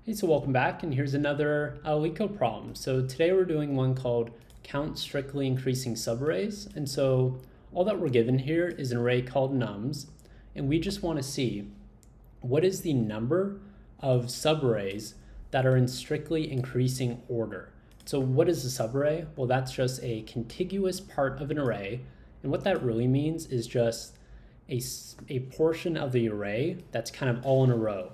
Hey, so welcome back, and here's another Leetcode problem. So today we're doing one called count strictly increasing subarrays. And so all that we're given here is an array called nums, and we just want to see what is the number of subarrays that are in strictly increasing order. So what is a subarray? Well, that's just a contiguous part of an array, and what that really means is just a portion of the array that's kind of all in a row.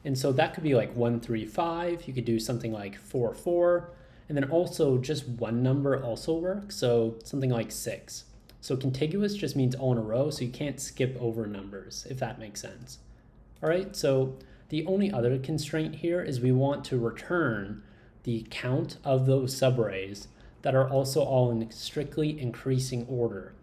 And so that could be like 1, 3, 5. You could do something like 4, 4. And then also just one number also works. So something like 6. So contiguous just means all in a row. So you can't skip over numbers, if that makes sense. All right. So the only other constraint here is we want to return the count of those subarrays that are also all in strictly increasing order.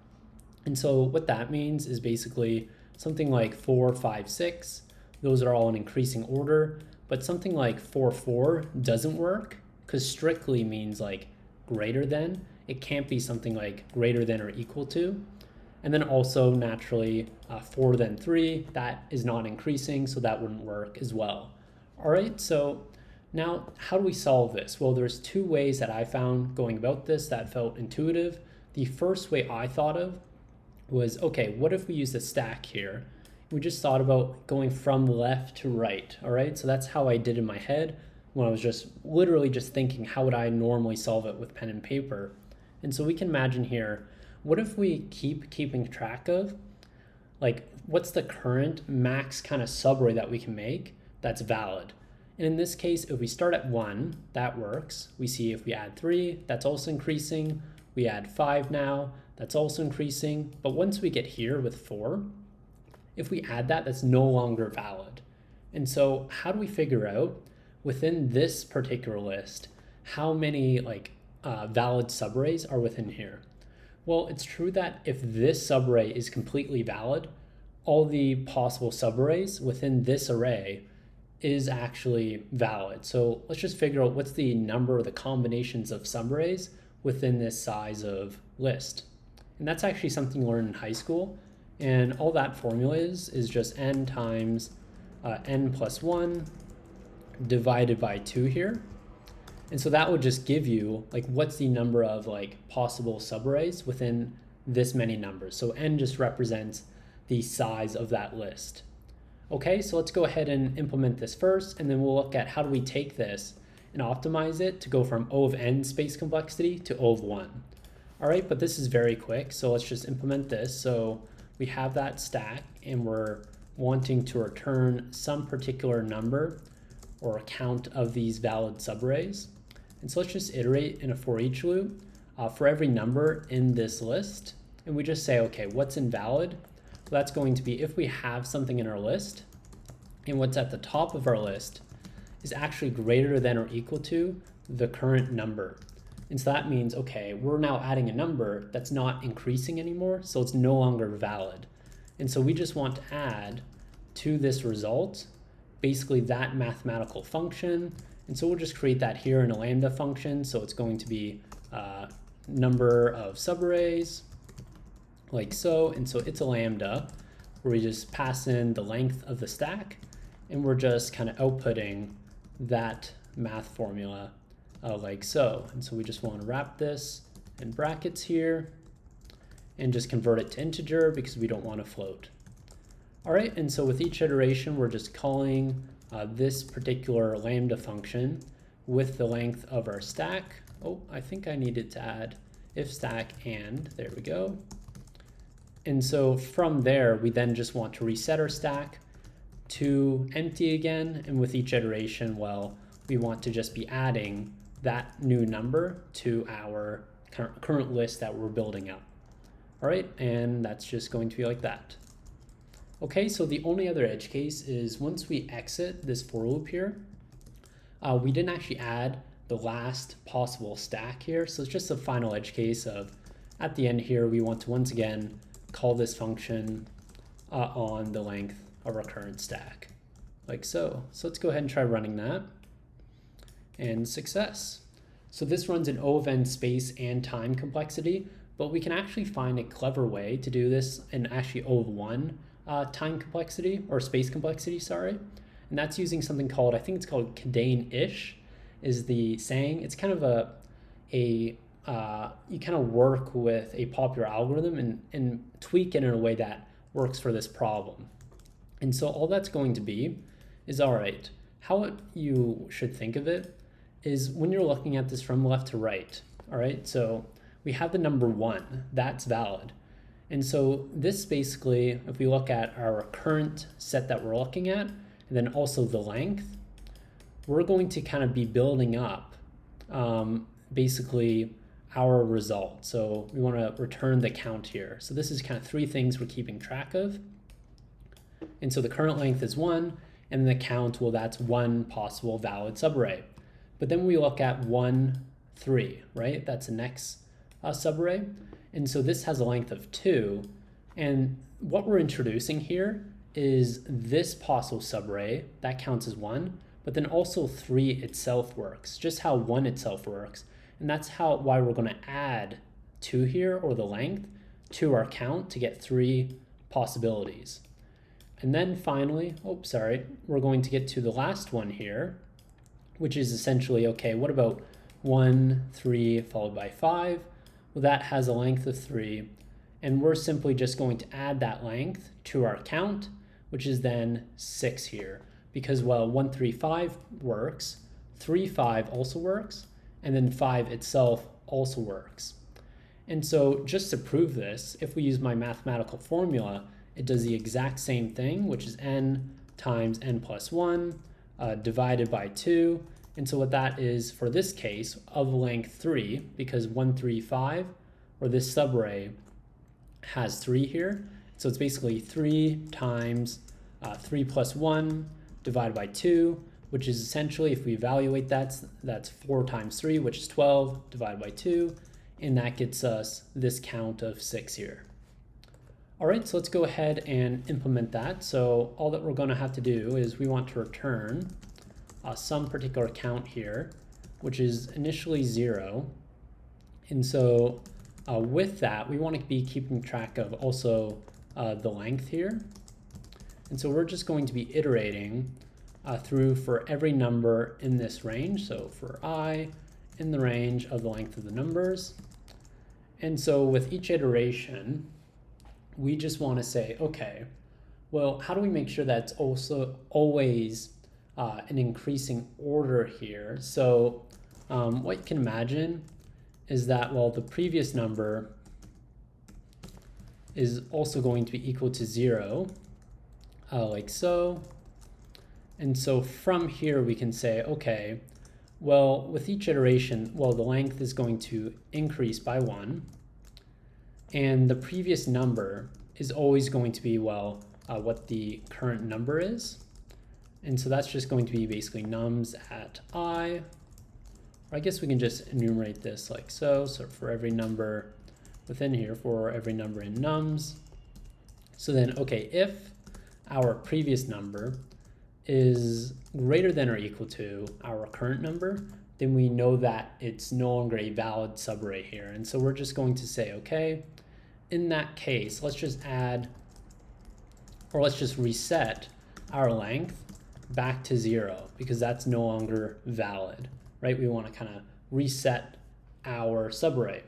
And so what that means is basically something like 4, 5, 6. Those are all in increasing order, but something like 4, 4 doesn't work because strictly means like greater than. It can't be something like greater than or equal to. And then also naturally 4 then 3, that is not increasing, so that wouldn't work as well. All right, so now how do we solve this? Well, there's two ways that I found going about this that felt intuitive. The first way I thought of was, okay, what if we use the stack here? We just thought about going from left to right, all right? So that's how I did in my head when I was just literally just thinking, how would I normally solve it with pen and paper? And so we can imagine here, what if we keeping track of, like, what's the current max kind of subarray that we can make that's valid? And in this case, if we start at 1, that works. We see if we add 3, that's also increasing. We add 5 now, that's also increasing. But once we get here with 4, if we add that, that's no longer valid. And so how do we figure out within this particular list how many valid subarrays are within here? Well, it's true that if this subarray is completely valid, all the possible subarrays within this array is actually valid. So let's just figure out what's the number or the combinations of subarrays within this size of list. And that's actually something you learn in high school. And all that formula is just n times n plus 1 divided by 2 here. And so that would just give you like what's the number of like possible subarrays within this many numbers. So n just represents the size of that list. Okay, so let's go ahead and implement this first, and then we'll look at how do we take this and optimize it to go from O of n space complexity to O of 1. All right, but this is very quick, so let's just implement this. So we have that stack and we're wanting to return some particular number or a count of these valid subarrays. And so let's just iterate in a for each loop for every number in this list. And we just say, okay, what's invalid? Well, that's going to be if we have something in our list and what's at the top of our list is actually greater than or equal to the current number. And so that means, okay, we're now adding a number that's not increasing anymore, so it's no longer valid. And so we just want to add to this result basically that mathematical function. And so we'll just create that here in a lambda function. So it's going to be number of subarrays, like so. And so it's a lambda where we just pass in the length of the stack, and we're just kind of outputting that math formula like so. And so we just want to wrap this in brackets here and just convert it to integer because we don't want to float. All right, and so with each iteration, we're just calling this particular lambda function with the length of our stack. Oh, I think I needed to add if stack and, there we go. And so from there, we then just want to reset our stack to empty again. And with each iteration, well, we want to just be adding that new number to our current list that we're building up. All right, and that's just going to be like that. Okay, so the only other edge case is once we exit this for loop here, we didn't actually add the last possible stack here. So it's just a final edge case of at the end here, we want to once again call this function on the length of our current stack, like so. So let's go ahead and try running that. And success. So this runs in O of n space and time complexity, but we can actually find a clever way to do this in actually O of 1 time complexity or space complexity, sorry. and that's using something called, I think it's called kadane-ish is the saying. It's kind of you kind of work with a popular algorithm and tweak it in a way that works for this problem. And so all that's going to be is, all right, how you should think of it is when you're looking at this from left to right, all right? So we have the number 1, that's valid. And so this basically, if we look at our current set that we're looking at, and then also the length, we're going to kind of be building up basically our result. So we want to return the count here. So this is kind of 3 things we're keeping track of. And so the current length is 1, and the count, well, that's 1 possible valid subarray. But then we look at 1, 3, right? That's the next subarray. And so this has a length of 2. And what we're introducing here is this possible subarray, that counts as 1, but then also 3 itself works, just how 1 itself works. And that's why we're going to add 2 here, or the length, to our count to get 3 possibilities. And then finally, we're going to get to the last one here, which is essentially, okay, what about 1, 3, followed by 5? Well, that has a length of 3, and we're simply just going to add that length to our count, which is then 6 here, because, well, 1, 3, 5 works, 3, 5 also works, and then 5 itself also works. And so just to prove this, if we use my mathematical formula, it does the exact same thing, which is n times n plus 1 divided by 2. And so what that is for this case of length 3, because 1, 3, 5, or this subarray has 3 here. So it's basically 3 times 3 plus 1 divided by 2, which is essentially, if we evaluate that, that's 4 times 3, which is 12, divided by 2. And that gets us this count of 6 here. All right, so let's go ahead and implement that. So all that we're going to have to do is we want to return some particular count here, which is initially 0. And so with that, we want to be keeping track of also the length here. And so we're just going to be iterating through for every number in this range. So for I in the range of the length of the numbers. And so with each iteration, we just want to say, okay, well, how do we make sure that's also always an increasing order here? So what you can imagine is that, well, the previous number is also going to be equal to 0, like so. And so from here, we can say, okay, well, with each iteration, well, the length is going to increase by 1. And the previous number is always going to be, well, what the current number is. And so that's just going to be basically nums at I. Or I guess we can just enumerate this like so. So for every number within here, for every number in nums. So then, okay, if our previous number is greater than or equal to our current number, then we know that it's no longer a valid subarray here. And so we're just going to say, okay, in that case, let's just add, or let's just reset our length back to 0, because that's no longer valid, right? We want to kind of reset our subarray.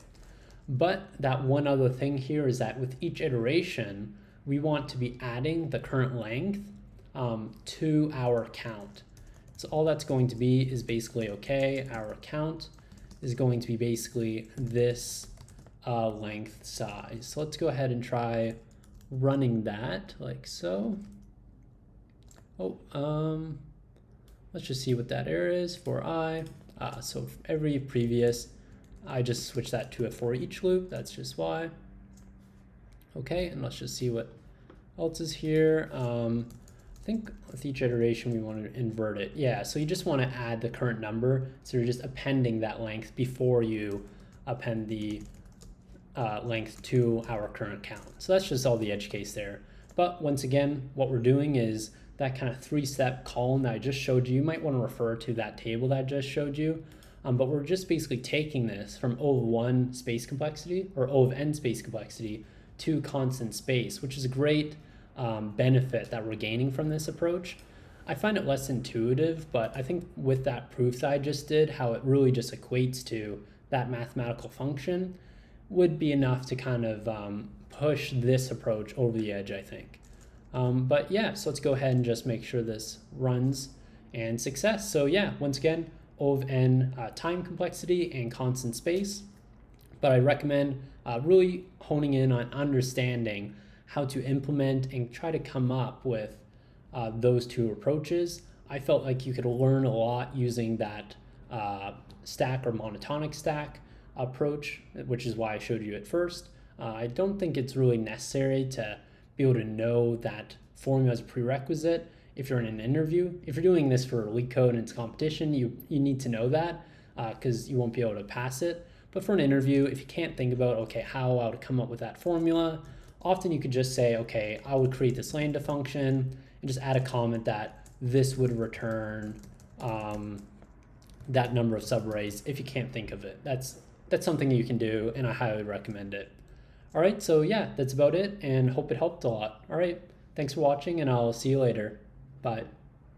But that one other thing here is that with each iteration, we want to be adding the current length to our count. So all that's going to be is basically, okay, our count is going to be basically this length size. So let's go ahead and try running that like so. Let's just see what that error is for I. So for every previous, I just switch that to a for each loop. That's just why. Okay, and let's just see what else is here. I think with each iteration we want to invert it. Yeah, so you just want to add the current number. So you're just appending that length before you append the length to our current count. So that's just all the edge case there. But once again, what we're doing is that kind of 3-step column that I just showed you. You might want to refer to that table that I just showed you. But we're just basically taking this from O of 1 space complexity, or O of n space complexity, to constant space, which is a great benefit that we're gaining from this approach. I find it less intuitive, but I think with that proof that I just did, how it really just equates to that mathematical function would be enough to kind of push this approach over the edge, I think. But yeah, so let's go ahead and just make sure this runs and success. So yeah, once again, O of n time complexity and constant space. But I recommend really honing in on understanding how to implement and try to come up with those two approaches. I felt like you could learn a lot using that stack or monotonic stack approach, which is why I showed you at first. I don't think it's really necessary to be able to know that formula as a prerequisite if you're in an interview. If you're doing this for Leetcode and it's competition, you need to know that because you won't be able to pass it. But for an interview, if you can't think about, okay, how I would come up with that formula, often you could just say, okay, I would create this lambda function and just add a comment that this would return that number of subarrays if you can't think of it. That's something you can do, and I highly recommend it. All right, so yeah, that's about it, and hope it helped a lot. All right, thanks for watching, and I'll see you later. Bye.